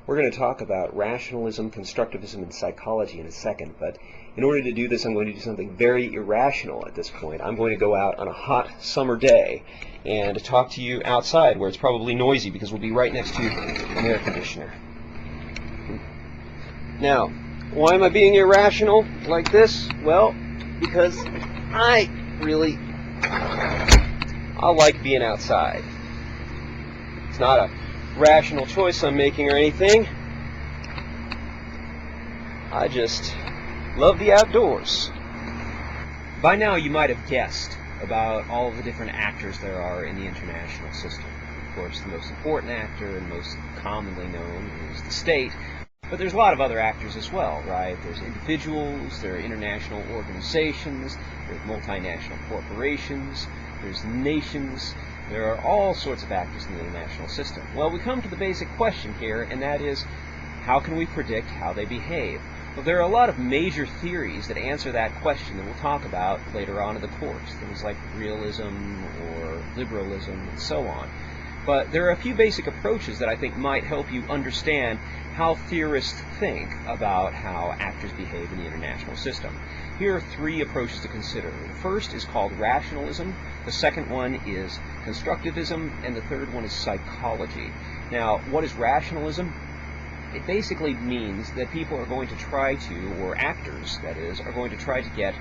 We're going to talk about rationalism, constructivism, and psychology in a second, but in order to do this, I'm going to do something very irrational at this point. I'm going to go out on a hot summer day and talk to you outside where it's probably noisy because we'll be right next to an air conditioner. Now, why am I being irrational like this? Well, because I like being outside. It's not a rational choice I'm making or anything. I just love the outdoors. By now you might have guessed about all of the different actors there are in the international system. Of course, the most important actor and most commonly known is the state, but there's a lot of other actors as well, right? There's individuals, there are international organizations, there's multinational corporations, there's nations. There are all sorts of actors in the international system. Well, we come to the basic question here, and that is, how can we predict how they behave? Well, there are a lot of major theories that answer that question that we'll talk about later on in the course, things like realism or liberalism and so on. But there are a few basic approaches that I think might help you understand how theorists think about how actors behave in the international system. Here are three approaches to consider. The first is called rationalism, the second one is constructivism, and the third one is psychology. Now, what is rationalism? It basically means that people are going to try to, or actors, that is, are going to try to get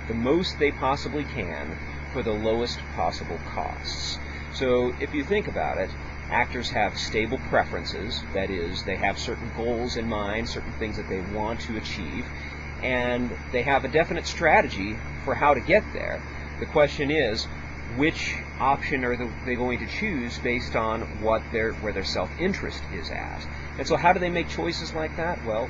the most they possibly can for the lowest possible costs. So if you think about it, actors have stable preferences, that is, they have certain goals in mind, certain things that they want to achieve, and they have a definite strategy for how to get there. The question is, which option are they going to choose based on where their self-interest is at? And so how do they make choices like that? Well,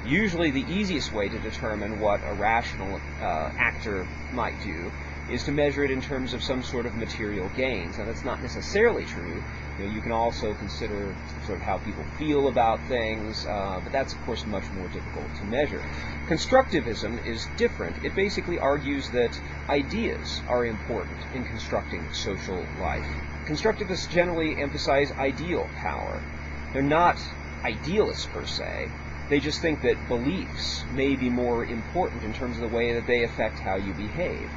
usually the easiest way to determine what a rational actor might do is to measure it in terms of some sort of material gains. Now, that's not necessarily true. You can also consider sort of how people feel about things, but that's, of course, much more difficult to measure. Constructivism is different. It basically argues that ideas are important in constructing social life. Constructivists generally emphasize ideal power. They're not idealists per se. They just think that beliefs may be more important in terms of the way that they affect how you behave.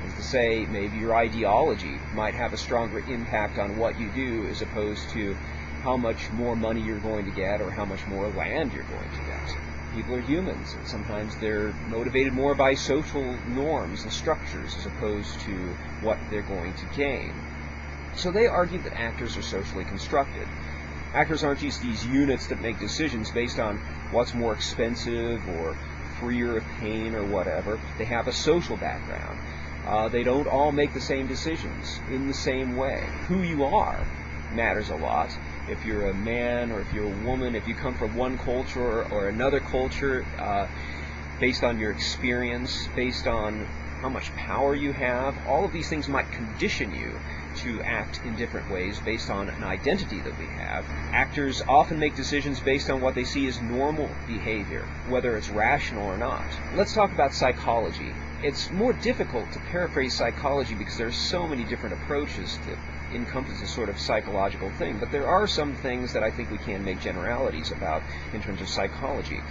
As to say, maybe your ideology might have a stronger impact on what you do as opposed to how much more money you're going to get or how much more land you're going to get. People are humans, and sometimes they're motivated more by social norms and structures as opposed to what they're going to gain. So they argue that actors are socially constructed. Actors aren't just these units that make decisions based on what's more expensive or freer of pain or whatever. They have a social background. They don't all make the same decisions in the same way. Who you are matters a lot. If you're a man or if you're a woman, if you come from one culture or another culture, based on your experience, based on how much power you have, all of these things might condition you to act in different ways based on an identity that we have. Actors often make decisions based on what they see as normal behavior, whether it's rational or not. Let's talk about psychology. It's more difficult to paraphrase psychology because there are so many different approaches to encompass this sort of psychological thing, but there are some things that I think we can make generalities about in terms of psychology.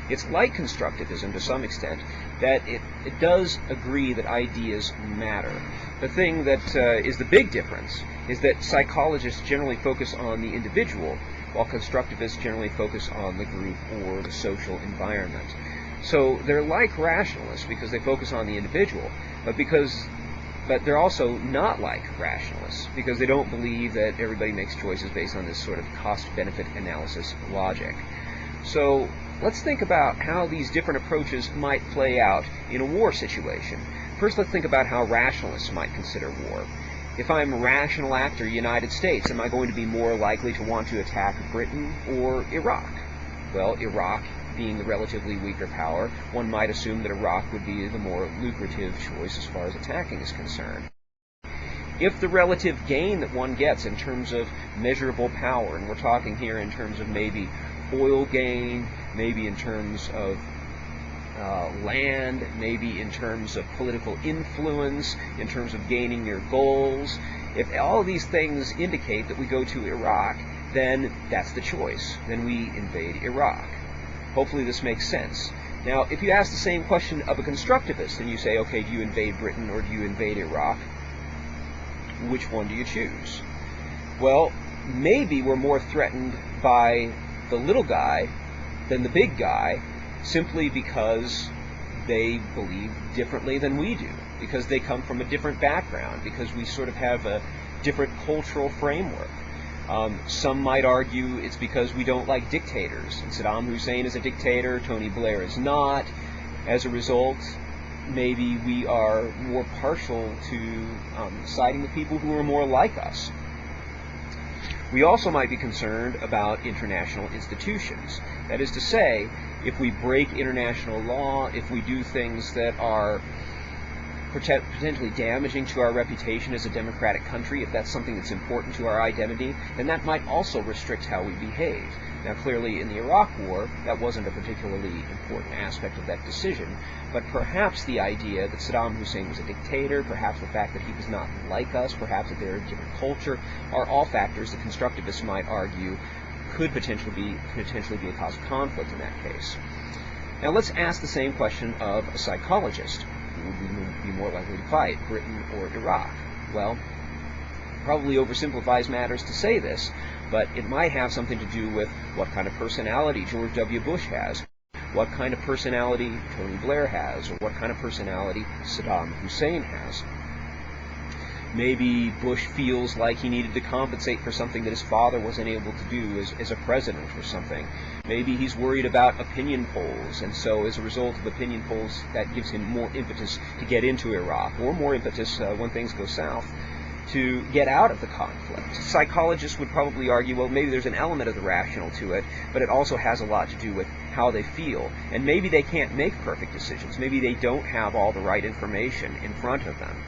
It's like constructivism to some extent, that it does agree that ideas matter. The thing that is the big difference is that psychologists generally focus on the individual, while constructivists generally focus on the group or the social environment. So they're like rationalists because they focus on the individual, but they're also not like rationalists because they don't believe that everybody makes choices based on this sort of cost-benefit analysis logic. So let's think about how these different approaches might play out in a war situation. First, let's think about how rationalists might consider war. If I'm a rational actor, United States, am I going to be more likely to want to attack Britain or Iraq? Well, Iraq being the relatively weaker power, one might assume that Iraq would be the more lucrative choice as far as attacking is concerned. If the relative gain that one gets in terms of measurable power, and we're talking here in terms of maybe oil gain, maybe in terms of land, maybe in terms of political influence, in terms of gaining your goals, if all of these things indicate that we go to Iraq, then that's the choice. Then we invade Iraq. Hopefully this makes sense. Now, if you ask the same question of a constructivist and you say, okay, do you invade Britain or do you invade Iraq? Which one do you choose? Well, maybe we're more threatened by the little guy than the big guy, simply because they believe differently than we do, because they come from a different background, because we sort of have a different cultural framework. Some might argue it's because we don't like dictators, and Saddam Hussein is a dictator, Tony Blair is not. As a result, maybe we are more partial to siding with people who are more like us. We also might be concerned about international institutions. That is to say, if we break international law, if we do things that are potentially damaging to our reputation as a democratic country, if that's something that's important to our identity, then that might also restrict how we behave. Now, clearly, in the Iraq War, that wasn't a particularly important aspect of that decision, but perhaps the idea that Saddam Hussein was a dictator, perhaps the fact that he was not like us, perhaps that they're a different culture, are all factors that constructivists might argue could potentially be a cause of conflict in that case. Now, let's ask the same question of a psychologist. Who would be more likely to fight, Britain or Iraq? Well, probably oversimplifies matters to say this, but it might have something to do with what kind of personality George W. Bush has, what kind of personality Tony Blair has, or what kind of personality Saddam Hussein has. Maybe Bush feels like he needed to compensate for something that his father wasn't able to do as a president or something. Maybe he's worried about opinion polls, and so as a result of opinion polls, that gives him more impetus to get into Iraq, or more impetus when things go south, to get out of the conflict. Psychologists would probably argue, well, maybe there's an element of the rational to it, but it also has a lot to do with how they feel. And maybe they can't make perfect decisions. Maybe they don't have all the right information in front of them.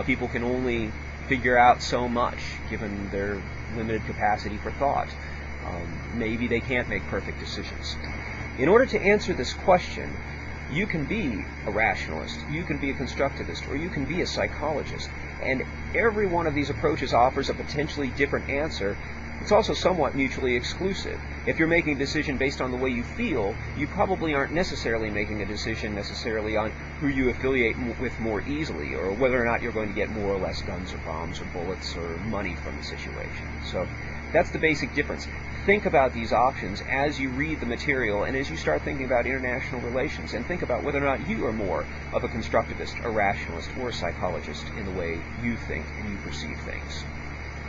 People can only figure out so much given their limited capacity for thought. Maybe they can't make perfect decisions. In order to answer this question, you can be a rationalist, you can be a constructivist, or you can be a psychologist. And every one of these approaches offers a potentially different answer. It's also somewhat mutually exclusive. If you're making a decision based on the way you feel, you probably aren't necessarily making a decision necessarily on who you affiliate with more easily, or whether or not you're going to get more or less guns or bombs or bullets or money from the situation. So that's the basic difference. Think about these options as you read the material and as you start thinking about international relations, and think about whether or not you are more of a constructivist, a rationalist, or a psychologist in the way you think and you perceive things.